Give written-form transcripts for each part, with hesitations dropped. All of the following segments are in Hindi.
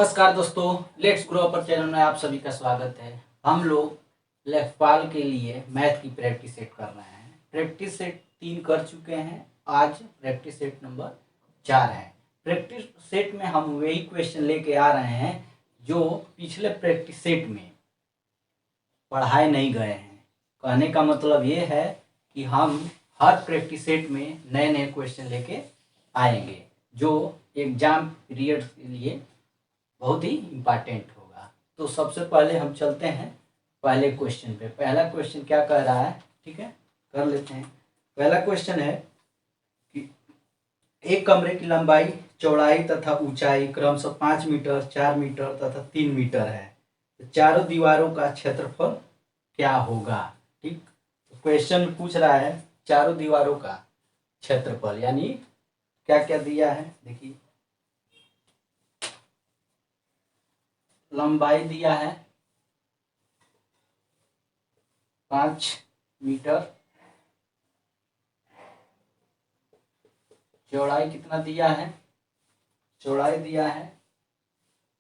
नमस्कार दोस्तों, लेट्स ग्रो अपर चैनल में आप सभी का स्वागत है। हम लोग लेखपाल के लिए मैथ की प्रैक्टिस सेट कर रहे हैं। प्रैक्टिस सेट 3 कर चुके हैं, आज प्रैक्टिस सेट नंबर 4 है। प्रैक्टिस सेट में हम वही क्वेश्चन लेके आ रहे हैं जो पिछले प्रैक्टिस सेट में पढ़ाए नहीं गए हैं। कहने का मतलब ये है कि हम हर प्रैक्टिस सेट में नए नए क्वेश्चन लेके आएंगे जो एग्जाम पीरियड के लिए बहुत ही इम्पॉर्टेंट होगा। तो सबसे पहले हम चलते हैं पहले क्वेश्चन पे। पहला क्वेश्चन क्या कह रहा है, ठीक है, कर लेते हैं। पहला क्वेश्चन है कि एक कमरे की लंबाई, चौड़ाई तथा ऊंचाई क्रमशः 5 मीटर, 4 मीटर तथा 3 मीटर है। तो चारों दीवारों का क्षेत्रफल क्या होगा। ठीक, तो क्वेश्चन पूछ रहा है चारों दीवारों का क्षेत्रफल, यानी क्या क्या दिया है। देखिए, लंबाई दिया है 5 मीटर, चौड़ाई कितना दिया है, चौड़ाई दिया है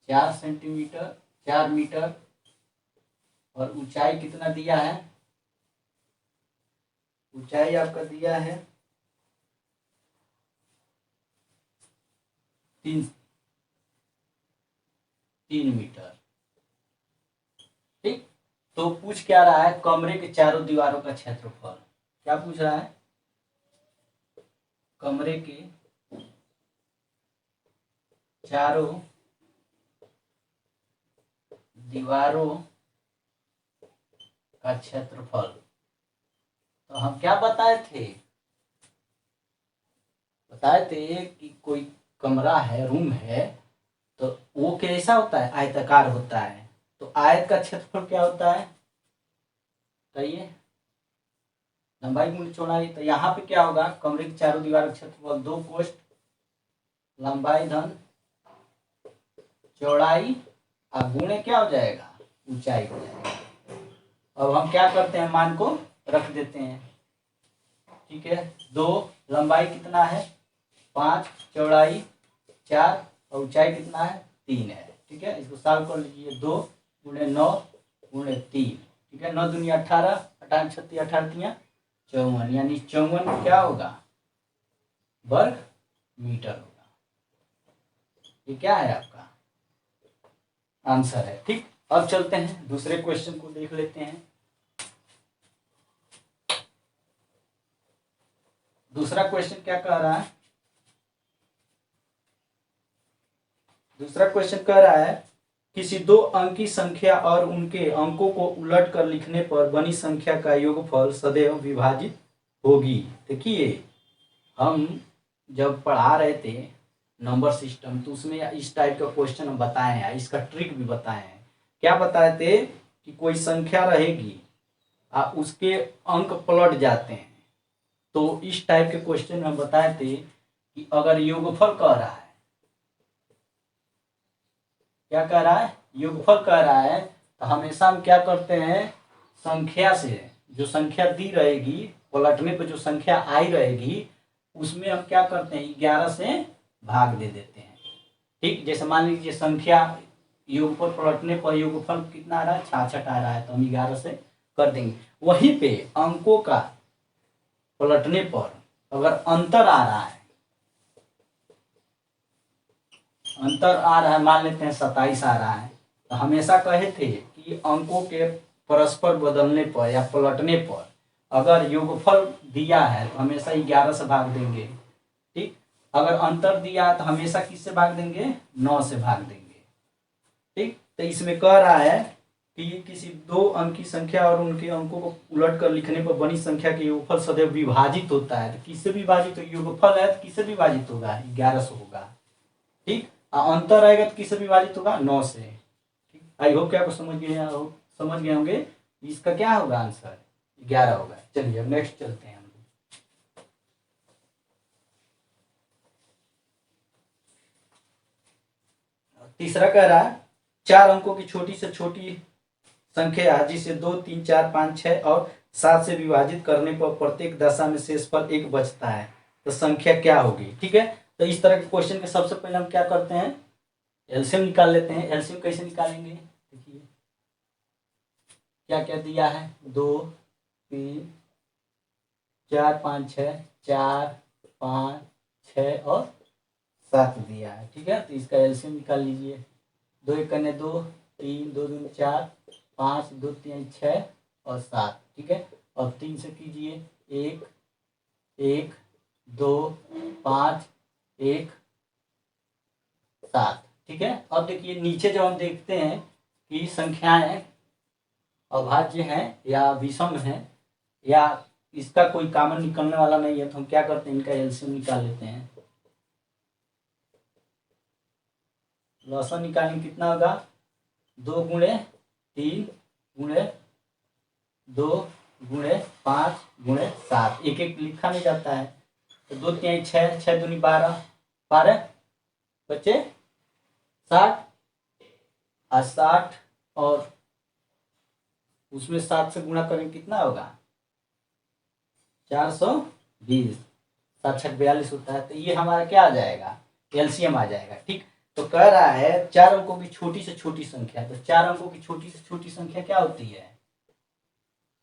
4 सेंटीमीटर, 4 मीटर, और ऊंचाई कितना दिया है, ऊंचाई आपका दिया है 3 मीटर। ठीक, तो पूछ क्या रहा है, कमरे के चारों दीवारों का क्षेत्रफल। क्या पूछ रहा है, कमरे के चारों दीवारों का क्षेत्रफल। तो हम क्या बताए थे कि कोई कमरा है, रूम है, तो वो कैसा होता है, आयताकार होता है। तो आयत का क्षेत्रफल क्या होता है, बताइए, लंबाई गुणा चौड़ाई। तो यहाँ पे क्या होगा, कमरे की चारों दीवार का क्षेत्रफल 2 कोष्ठ लंबाई धन चौड़ाई और गुणे क्या हो जाएगा, ऊंचाई हो जाएगा। अब हम क्या करते हैं, मान को रख देते हैं। ठीक है, 2 लंबाई कितना है 5, चौड़ाई 4 और ऊंचाई कितना है 3 है। ठीक है, इसको सॉल्व कर लीजिए। 2 गुणे 9 गुणे 3, ठीक है, 9 दूनी 18, 18 छत्ती 18 तिया 54, यानी 54 क्या होगा, वर्ग मीटर होगा। ये क्या है, आपका आंसर है। ठीक, अब चलते हैं दूसरे क्वेश्चन को देख लेते हैं। दूसरा क्वेश्चन क्या कह रहा है, दूसरा क्वेश्चन कह रहा है किसी 2 अंकी संख्या और उनके अंकों को उलट कर लिखने पर बनी संख्या का योगफल सदैव विभाजित होगी। देखिए, हम जब पढ़ा रहे थे नंबर सिस्टम, तो उसमें इस टाइप का क्वेश्चन हम बताए हैं, इसका ट्रिक भी बताए हैं। क्या बताए थे कि कोई संख्या रहेगी और उसके अंक पलट जाते हैं। तो इस टाइप के क्वेश्चन में हम बताए थे कि अगर योगफल कह रहा है, क्या कह रहा है, योगफल कह रहा है, तो हमेशा हम क्या करते हैं, संख्या से जो संख्या दी रहेगी, पलटने पर जो संख्या आई रहेगी, उसमें हम क्या करते हैं, 11 से भाग दे देते हैं। ठीक, जैसे मान लीजिए संख्या योगफल पलटने पर योगफल कितना आ रहा है, 66 आ रहा है, तो हम 11 से कर देंगे। वहीं पे अंकों का पलटने पर अगर अंतर आ रहा है, मान लेते हैं 27 आ रहा है, तो हमेशा कहे थे कि अंकों के परस्पर बदलने पर या पलटने पर अगर योगफल दिया है तो हमेशा 11 से भाग देंगे। ठीक, अगर अंतर दिया है तो हमेशा किससे भाग देंगे, 9 से भाग देंगे। ठीक, तो इसमें कह रहा है कि किसी 2 अंकी संख्या और उनके अंकों को उलट कर लिखने पर बनी संख्या के योगफल सदैव विभाजित होता है। तो किससे विभाजित, तो योगफल है तो किससे विभाजित होगा, 11 से होगा। ठीक, अंतर आएगा तो किससे विभाजित होगा, 9 से। ठीक, आई होप कि आपको समझ गए होंगे। इसका क्या होगा आंसर, 11 होगा। चलिए अब नेक्स्ट चलते हैं। तीसरा कह रहा है 4 अंकों की छोटी से छोटी संख्या जिसे 2, 3, 4, 5, 6 और 7 से विभाजित करने पर प्रत्येक दशा में शेषफल 1 बचता है, तो संख्या क्या होगी। ठीक है, तो इस तरह के क्वेश्चन के सबसे पहले हम क्या करते हैं, एलसीएम निकाल लेते हैं। एलसीएम कैसे निकालेंगे, देखिए क्या क्या दिया है, 2 3 4 5 6, 4 5 6 और 7 दिया है। ठीक है, तो इसका एलसीएम निकाल लीजिए। 2 1 2, 3 2 2 4, 5 2 3 6 और 7। ठीक है, और 3 से कीजिए, 1 1 2 5 1 7। ठीक है, अब देखिए नीचे जब हम देखते हैं कि संख्याएं अभाज्य हैं या विषम हैं या इसका कोई कॉमन निकलने वाला नहीं है, तो हम क्या करते हैं, इनका एलसीएम निकाल लेते हैं। लॉसन निकालेंगे, कितना होगा, 2 गुणे 3 गुणे 2 गुणे 5 गुणे 7, एक एक लिखा नहीं जाता है, तो 2 3 6, 6 दूनी 12, 12 बच्चे 60, 60 और उसमें 7 से गुणा करें कितना होगा, 420, 7 6 42 होता है, तो ये हमारा क्या आ जाएगा, एलसीएम आ जाएगा। ठीक, तो कह रहा है 4 अंकों की छोटी से छोटी संख्या, तो 4 अंकों की छोटी से छोटी संख्या क्या होती है,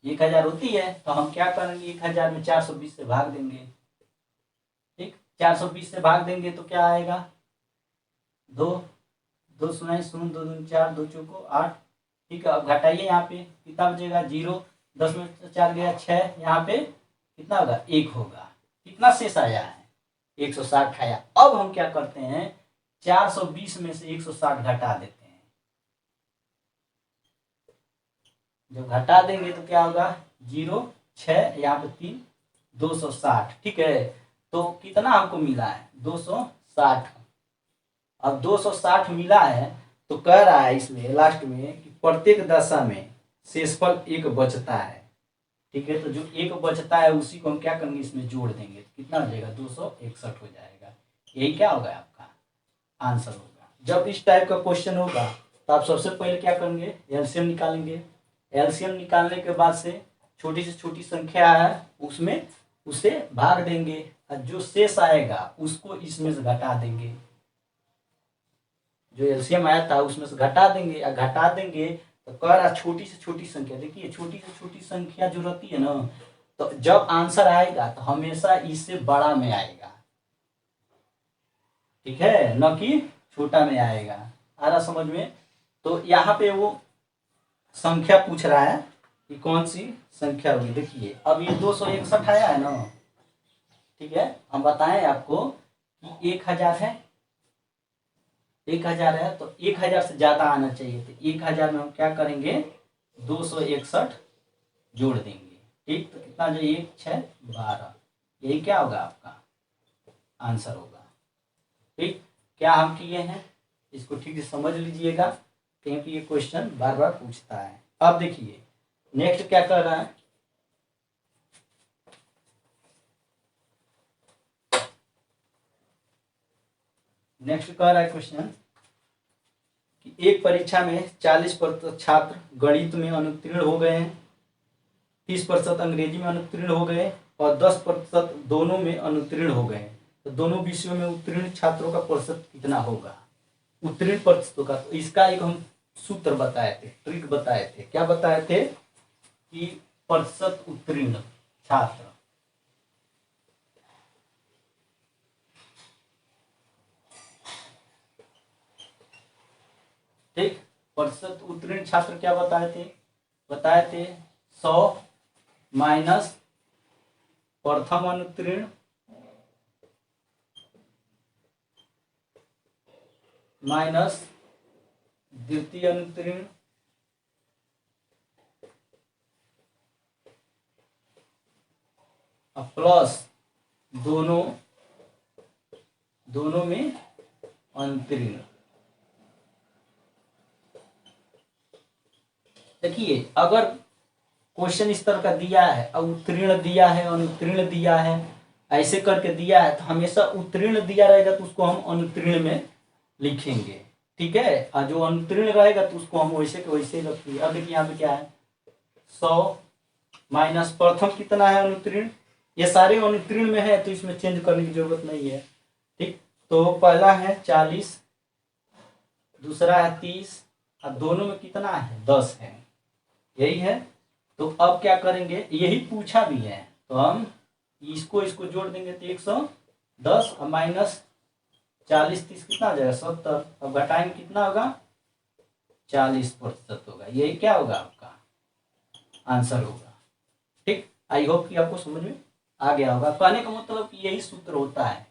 1000 होती है। तो हम क्या करेंगे, 1000 में 420 से भाग देंगे। ठीक, 420 से भाग देंगे तो क्या आएगा, 2 2 शून्य 0 2 2 4 2 चौको 8। ठीक है, अब घटाइए, यहाँ पे कितना बचेगा, 0, 10 में 4 गया 6, यहाँ पे कितना होगा, 1 होगा। कितना शेष आया है, 160 आया। अब हम क्या करते हैं, 420 में से 160 घटा देते हैं। जब घटा देंगे तो क्या होगा, 0 6, यहाँ पे 3, 260। ठीक है, तो कितना हमको मिला है, 260। अब 260 मिला है तो कह रहा है इसमें लास्ट में कि प्रत्येक दशा में शेषफल 1 बचता है। ठीक है, तो जो 1 बचता है उसी को हम क्या करेंगे, इसमें जोड़ देंगे, तो कितना हो जाएगा, 261 हो जाएगा। यही क्या होगा, आपका आंसर होगा। जब इस टाइप का क्वेश्चन होगा तो आप सबसे पहले क्या करेंगे, एलसीएम निकालेंगे। एलसीएम निकालने के बाद से छोटी से छोटी संख्या है उसमें उसे भाग देंगे और जो शेष आएगा उसको इसमें से घटा देंगे। जो एलसीएम आया था उसमें से घटा देंगे, या घटा देंगे तो कह रहा छोटी से छोटी संख्या, देखिए छोटी से छोटी संख्या जो रहती है ना, तो जब आंसर आएगा तो हमेशा इससे बड़ा में आएगा। ठीक है, न कि छोटा में आएगा। आ रहा समझ में। तो यहाँ पे वो संख्या पूछ रहा है कि कौन सी संख्या होगी। देखिए अब ये 261 आया है ना, ठीक है, हम बताएं आपको कि 1000 है, 1000 है तो 1000 से ज्यादा आना चाहिए, तो 1000 में हम क्या करेंगे, 261 जोड़ देंगे। ठीक, तो कितना जो 1 6 12, यही क्या होगा, आपका आंसर होगा। ठीक, क्या हम किए हैं, इसको ठीक से समझ लीजिएगा क्योंकि ये क्वेश्चन बार बार पूछता है। अब देखिए नेक्स्ट क्या कर रहा है, नेक्स्ट कह रहा है क्वेश्चन कि एक परीक्षा में 40% छात्र गणित में अनुत्तीर्ण हो गए हैं, 30% अंग्रेजी में अनुत्तीर्ण हो गए और 10% दोनों में अनुत्तीर्ण हो गए। तो दोनों विषयों में उत्तीर्ण छात्रों का प्रतिशत कितना होगा, उत्तीर्ण प्रतिशतों का। तो इसका एक हम सूत्र बताए थे, ट्रिक बताए थे। क्या बताए थे कि प्रतिशत उत्तीर्ण छात्र, ठीक, प्रतिशत उत्तीर्ण छात्र क्या बताए थे, 100 माइनस प्रथम अनुत्तीर्ण माइनस द्वितीय अनुत्तीर्ण प्लस दोनों में अनुत्तीर्ण। देखिए अगर क्वेश्चन इस तरह का दिया है और उत्तीर्ण दिया है, अनुत्तीर्ण दिया है, ऐसे करके दिया है, तो हमेशा उत्तीर्ण दिया रहेगा तो उसको हम अनुत्तीर्ण में लिखेंगे। ठीक है, और जो अनुत्तीर्ण रहेगा तो उसको हम वैसे के वैसे ही रखेंगे। अब देखिए यहाँ पे क्या है, 100 माइनस प्रथम कितना है अनुत्तीर्ण, ये सारे अनुत्तीर्ण में है तो इसमें चेंज करने की जरूरत नहीं है। ठीक, तो पहला है 40 दूसरा है 30 और दोनों में कितना है 10 है, यही है। तो अब क्या करेंगे, यही पूछा भी है, तो हम इसको जोड़ देंगे तो 110 और माइनस 40 30 कितना हो जाएगा 70। अब घटाएंगे कितना होगा 40% होगा, यही क्या होगा आपका आंसर होगा। ठीक, आई होप कि आपको समझ में आ गया होगा। कहने का मतलब कि यही सूत्र होता है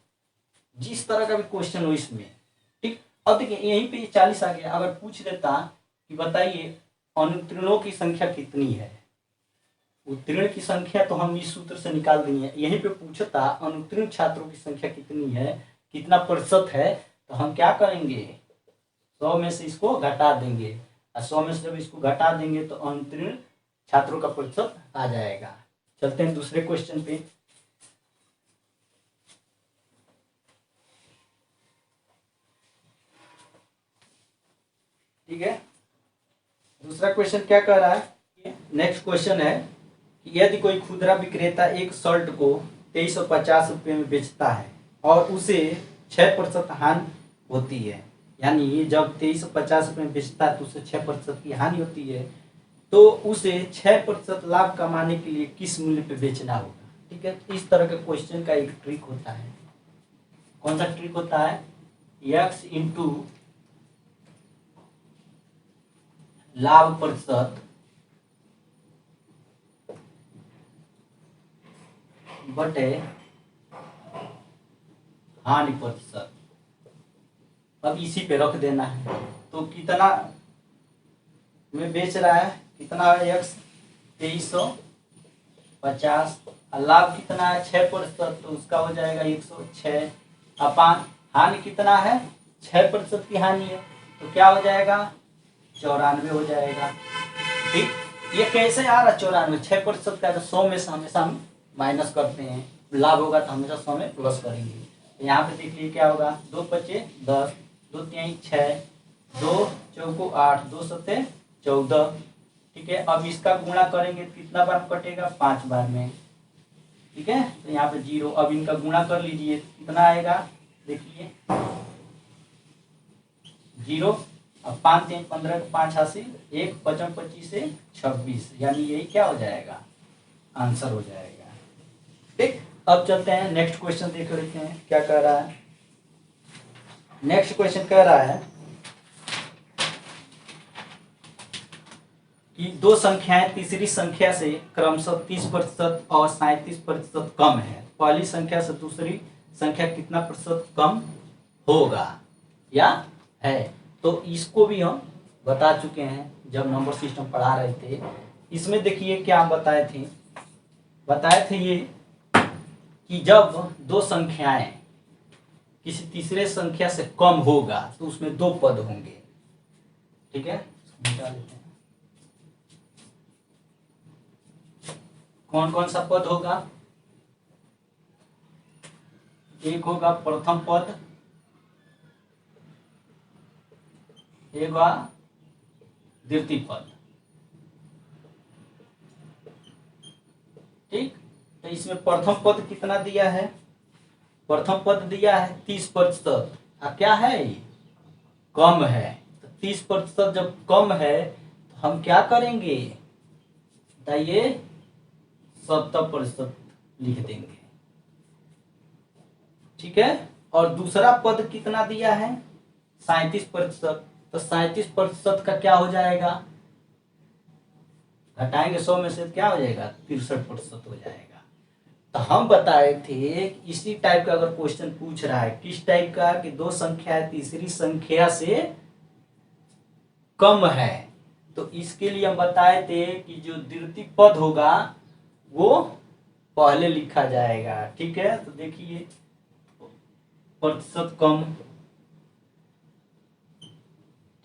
जिस तरह का भी क्वेश्चन हो इसमें। ठीक, अब देखिए यहीं पे 40 आ गया, अगर पूछ देता कि बताइए अनुत्तीर्णों की संख्या कितनी है, उत्तीर्ण की संख्या तो हम इस सूत्र से निकाल देंगे। यहीं पे पूछता अनुत्तीर्ण छात्रों की संख्या कितनी है, कितना प्रतिशत है, तो हम क्या करेंगे 100 में से इसको घटा देंगे, और 100 में से जब इसको घटा देंगे तो अनुत्तीर्ण छात्रों का प्रतिशत आ जाएगा। चलते हैं दूसरे क्वेश्चन पे। ठीक है, दूसरा क्वेश्चन क्या कह रहा है, नेक्स्ट क्वेश्चन है कि यदि कोई खुदरा विक्रेता एक शर्ट को 2350 रुपये में बेचता है और उसे 6% हानि होती है, यानी जब 2350 रुपये में बेचता है तो उसे 6% की हानि होती है, तो उसे 6% लाभ कमाने के लिए किस मूल्य पे बेचना होगा। ठीक है, इस तरह के क्वेश्चन का एक ट्रिक होता है। कौन सा ट्रिक होता है, x इंटू लाभ प्रतिशत बटे हानि प्रतिशत। अब इसी पे रख देना है, तो कितना में बेच रहा है, कितना है x 2350, लाभ कितना है 6%, तो उसका हो जाएगा 106 अपान हानि कितना है 6% की हानि है, तो क्या हो जाएगा 94 हो जाएगा। ठीक, ये कैसे आ रहा 94, 6% का तो 100 में से हमेशा हम माइनस करते हैं, लाभ होगा तो हमेशा 100 में प्लस करेंगे। तो यहाँ पे देख लीजिए क्या होगा, 2 पचे 10, 2 3 6, 2 चौको 8, 2 सत्ते 14। ठीक है, अब इसका गुणा करेंगे कितना बार कटेगा 5 बार में। ठीक है, तो यहाँ पे 0, अब इनका गुणा कर लीजिए कितना आएगा, देखिए 0, अब 5 3 15 5 80, 1 55 25 से 26, यानी यही क्या हो जाएगा आंसर हो जाएगा। ठीक, अब चलते हैं नेक्स्ट क्वेश्चन देख लेते हैं क्या कह रहा है। नेक्स्ट क्वेश्चन कह रहा है कि दो संख्याएं तीसरी संख्या से क्रमशः 30% और 37% कम है, पहली संख्या से दूसरी संख्या कितना प्रतिशत कम होगा या है। तो इसको भी हम बता चुके हैं जब नंबर सिस्टम पढ़ा रहे थे। इसमें देखिए क्या हम बताए थे ये कि जब दो संख्याएं किसी तीसरे संख्या से कम होगा तो उसमें दो पद होंगे। ठीक है, मिटा लेते हैं। कौन कौन सा पद होगा, एक होगा प्रथम पद, एक होगा द्वितीय पद। ठीक, तो इसमें प्रथम पद कितना दिया है, प्रथम पद दिया है 30%, क्या है ये कम है, तो 30% जब कम है तो हम क्या करेंगे बताइए 70% लिख देंगे। ठीक है, और दूसरा पद कितना दिया है 37%, तो 37% का क्या हो जाएगा, घटाएंगे 100 में से क्या हो जाएगा 63% हो जाएगा। तो हम बताए थे इसी टाइप का अगर क्वेश्चन पूछ रहा है, किस टाइप का, कि दो संख्या तीसरी संख्या से कम है, तो इसके लिए हम बताए थे कि जो द्वितीय पद होगा वो पहले लिखा जाएगा। ठीक है, तो देखिए प्रतिशत कम,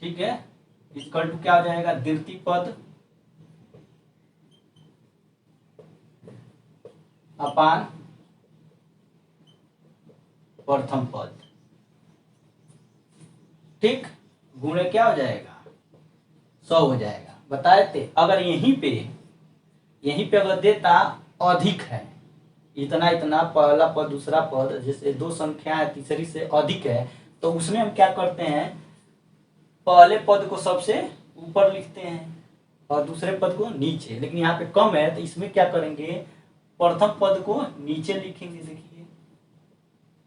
ठीक है, इसका क्या हो जाएगा द्वितीय पद अपान प्रथम पद। ठीक, गुणे क्या हो जाएगा 100 हो जाएगा। बताए थे अगर यहीं पे अगर देता अधिक है, इतना इतना पहला पद दूसरा पद, जैसे दो संख्या है तीसरी से अधिक है, तो उसमें हम क्या करते हैं पहले पद को सबसे ऊपर लिखते हैं और दूसरे पद को नीचे, लेकिन यहाँ पे कम है तो इसमें क्या करेंगे, प्रथम पद को नीचे लिखेंगे, देखिए,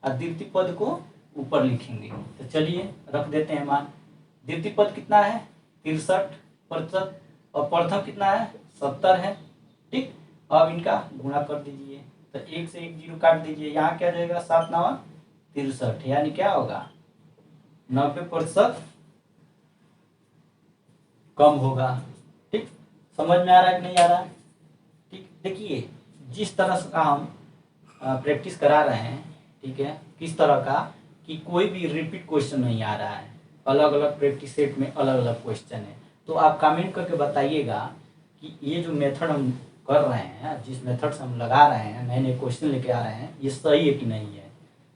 और द्वितीय पद को ऊपर लिखेंगे। तो चलिए रख देते हैं मान। द्वितीय पद कितना है 63% और प्रथम कितना है 70 है। ठीक, अब इनका गुणा कर दीजिए, तो 1 से 1 जीरो काट दीजिए, यहाँ क्या जाएगा 7 9 63, यानी क्या होगा 90% कम होगा। ठीक, समझ में आ रहा है कि नहीं आ रहा है? ठीक, देखिए जिस तरह से का हम प्रैक्टिस करा रहे हैं, ठीक है, किस तरह का कि कोई भी रिपीट क्वेश्चन नहीं आ रहा है, अलग अलग प्रैक्टिस सेट में अलग अलग क्वेश्चन है। तो आप कमेंट करके बताइएगा कि ये जो मेथड हम कर रहे हैं, जिस मेथड से हम लगा रहे हैं, नए नए क्वेश्चन लेके आ रहे हैं, ये सही है कि नहीं है।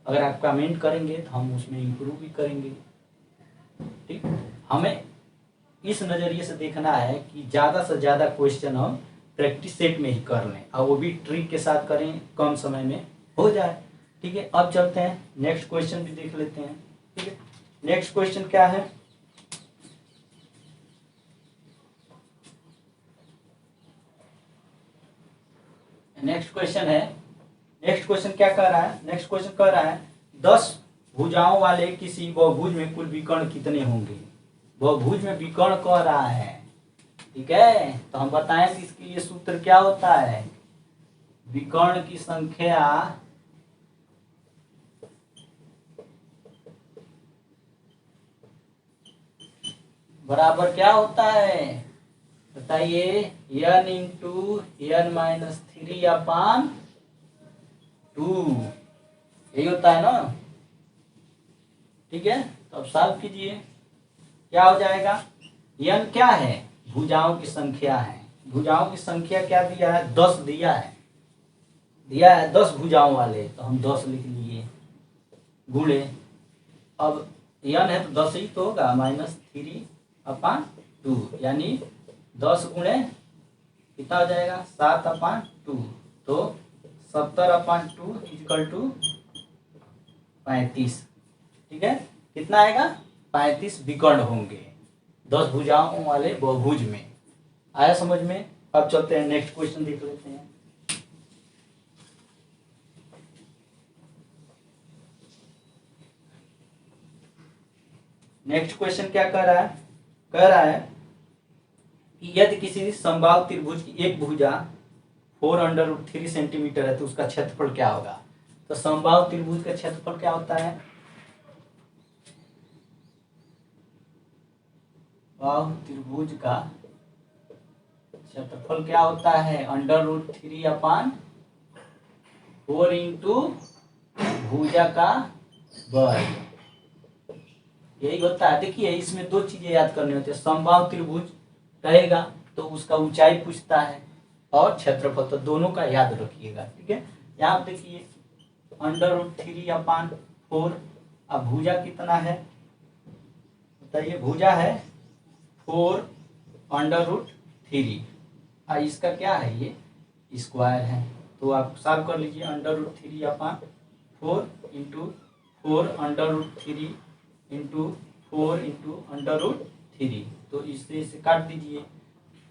अगर आप कमेंट करेंगे तो हम उसमें इम्प्रूव भी करेंगे। ठीक, हमें इस नज़रिए से देखना है कि ज़्यादा से ज़्यादा क्वेश्चन हम प्रैक्टिस सेट में ही कर लें और वो भी ट्रिक के साथ करें, कम समय में हो जाए। ठीक है, अब चलते हैं नेक्स्ट क्वेश्चन भी देख लेते हैं। ठीक है, नेक्स्ट क्वेश्चन क्या है, नेक्स्ट क्वेश्चन क्या कह रहा है, नेक्स्ट क्वेश्चन कह रहा है 10 भुजाओं वाले किसी बहुभुज में कुल विकर्ण कितने होंगे। बहुभुज में विकर्ण कह रहा है, ठीक है, तो हम बताएं कि इसके लिए सूत्र क्या होता है। विकर्ण की संख्या बराबर क्या होता है, बताइए, n इंटू n-3 अपान 2, यही होता है ना। ठीक है, तो अब सॉल्व कीजिए, क्या हो जाएगा, n क्या है, भुजाओं की संख्या है। भुजाओं की संख्या क्या दिया है, 10 दिया है 10 भुजाओं वाले, तो हम 10 लिख लिए, गुणे, अब n है तो 10 ही तो होगा, -3 अपान 2, यानी 10 गुणे कितना हो जाएगा 7 अपान 2, तो 70 अपान 2 इक्वल टू 35। ठीक है, कितना आएगा 35 विकर्ण होंगे 10 भुजाओं वाले बहुभुज में। आया समझ में? अब चलते हैं नेक्स्ट क्वेश्चन देख लेते हैं। नेक्स्ट क्वेश्चन क्या कह रहा है, कह रहा है कि यदि किसी समबाहु त्रिभुज की एक भुजा 4√3 सेंटीमीटर है तो उसका क्षेत्रफल क्या होगा। तो समबाहु त्रिभुज का क्षेत्रफल क्या होता है, बाहु त्रिभुज का क्षेत्रफल क्या होता है, √3 अपान 4 इंटू भुजा का वर्ग, यही होता है। देखिए इसमें दो चीजें याद करनी होती है, समबाहु त्रिभुज रहेगा तो उसका ऊंचाई पूछता है और क्षेत्रफल, तो दोनों का याद रखिएगा। ठीक है, यहाँ देखिए √3 अपान 4, अब भुजा कितना है बताइए, भुजा है 4√3 और इसका क्या है, ये स्क्वायर है, तो आप सॉल्व कर लीजिए, √3 अपान 4 इंटू 4√3 इंटू 4 इंटू √3, तो इसे काट दीजिए,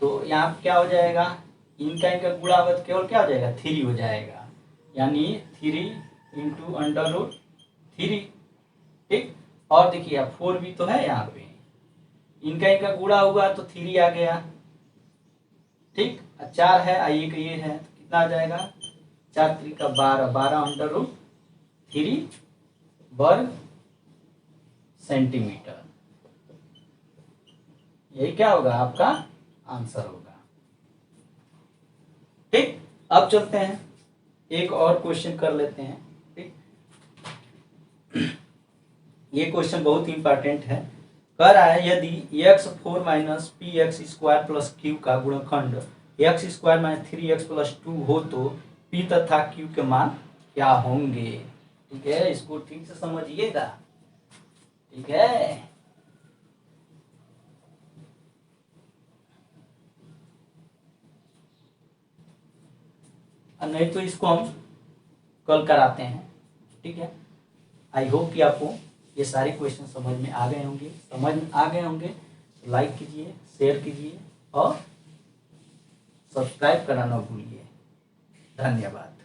तो यहाँ क्या हो जाएगा, इनका गुणा होगा तो केवल क्या हो जाएगा 3 हो जाएगा, यानी 3 इंटू √3। ठीक, और देखिए अब 4 भी तो है यहाँ पे, इनका गुणा हुआ तो 3 आ गया। ठीक, 4 है एक ये है तो कितना आ जाएगा, 4 3 का 12 √3 वर्ग सेंटीमीटर, यही क्या होगा आपका आंसर होगा। ठीक, अब चलते हैं एक और क्वेश्चन कर लेते हैं। ठीक, ये क्वेश्चन बहुत इंपॉर्टेंट है, कह रहा है यदि x4 - px² + q का गुणनखंड x² - 3x + 2 हो तो p तथा q के मान क्या होंगे। ठीक है, इसको ठीक से समझिएगा। ठीक है, नहीं तो इसको हम कल कराते हैं। ठीक है, आई होप कि आपको ये सारे क्वेश्चन समझ में आ गए होंगे तो लाइक कीजिए, शेयर कीजिए और सब्सक्राइब करना ना भूलिए। धन्यवाद।